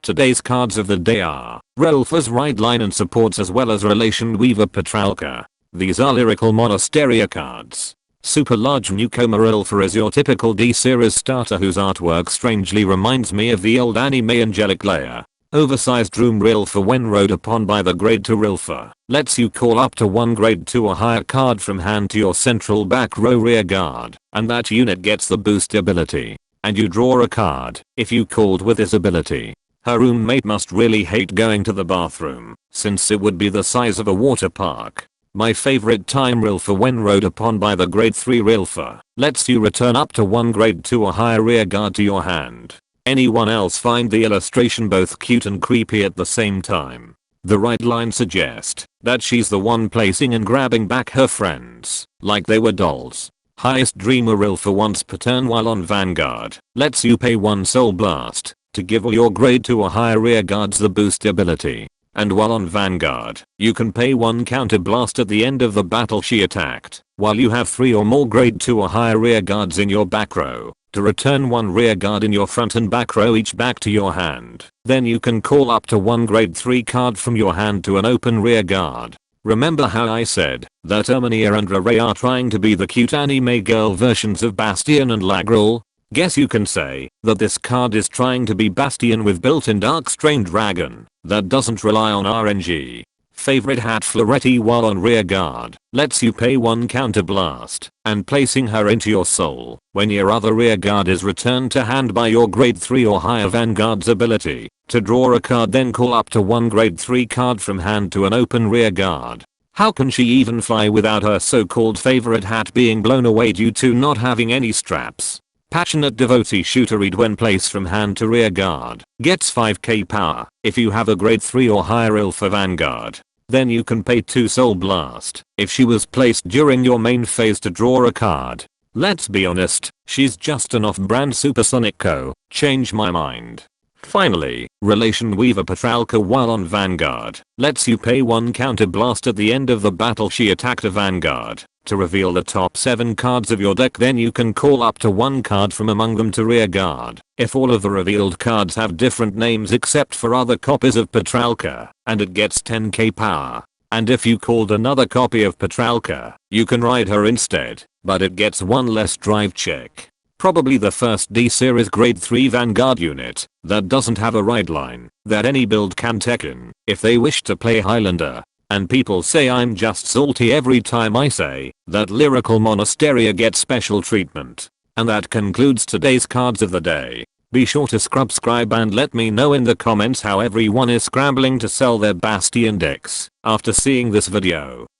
Today's cards of the day are Relfa's Ride Line and Supports as well as Relation Weaver Petralka. These are Lyrical Monasteria cards. Super large newcomer Relfa is your typical D-series starter whose artwork strangely reminds me of the old anime Angelic Layer. Oversized room Relfa when rode upon by the grade 2 Relfa lets you call up to one grade 2 or higher card from hand to your central back row rear guard, and that unit gets the boost ability. And you draw a card if you called with this ability. Her roommate must really hate going to the bathroom, since it would be the size of a water park. My favorite time Relfa when rode upon by the grade 3 Relfa lets you return up to one grade 2 or higher rear guard to your hand. Anyone else find the illustration both cute and creepy at the same time? The right line suggest that she's the one placing and grabbing back her friends like they were dolls. Highest Dreamer Relfa once per turn while on Vanguard lets you pay 1 Soul Blast to give all your grade 2 or higher rear guards the boost ability. And while on Vanguard, you can pay 1 counter blast at the end of the battle she attacked, while you have 3 or more grade 2 or higher rear guards in your back row, to return 1 rear guard in your front and back row each back to your hand. Then you can call up to 1 grade 3 card from your hand to an open rear guard. Remember how I said that Erminia and Ray are trying to be the cute anime girl versions of Bastion and Lagrel? Guess you can say that this card is trying to be Bastion with built-in Dark-Strain Dragon that doesn't rely on RNG. Favorite hat Floretti while on rear guard lets you pay 1 counter blast and placing her into your soul when your other rear guard is returned to hand by your grade 3 or higher Vanguard's ability to draw a card, then call up to 1 grade 3 card from hand to an open rear guard. How can she even fly without her so-called favorite hat being blown away due to not having any straps? Passionate Devotee Shooter read when placed from hand to rear guard gets 5k power if you have a grade 3 or higher Relfa Vanguard. Then you can pay 2 Soul Blast if she was placed during your main phase to draw a card. Let's be honest, she's just an off-brand Supersonic Co. Change my mind. Finally, Relation Weaver Petralka while on Vanguard lets you pay 1 counter blast at the end of the battle she attacked a Vanguard to reveal the top 7 cards of your deck. Then you can call up to 1 card from among them to rear guard if all of the revealed cards have different names except for other copies of Petralka, and it gets 10k power. And if you called another copy of Petralka, you can ride her instead, but it gets 1 less drive check. Probably the first D-series grade 3 Vanguard unit that doesn't have a ride line that any build can tech in if they wish to play Highlander. And people say I'm just salty every time I say that Lyrical Monasteria gets special treatment. And that concludes today's cards of the day. Be sure to subscribe and let me know in the comments how everyone is scrambling to sell their Bastion decks after seeing this video.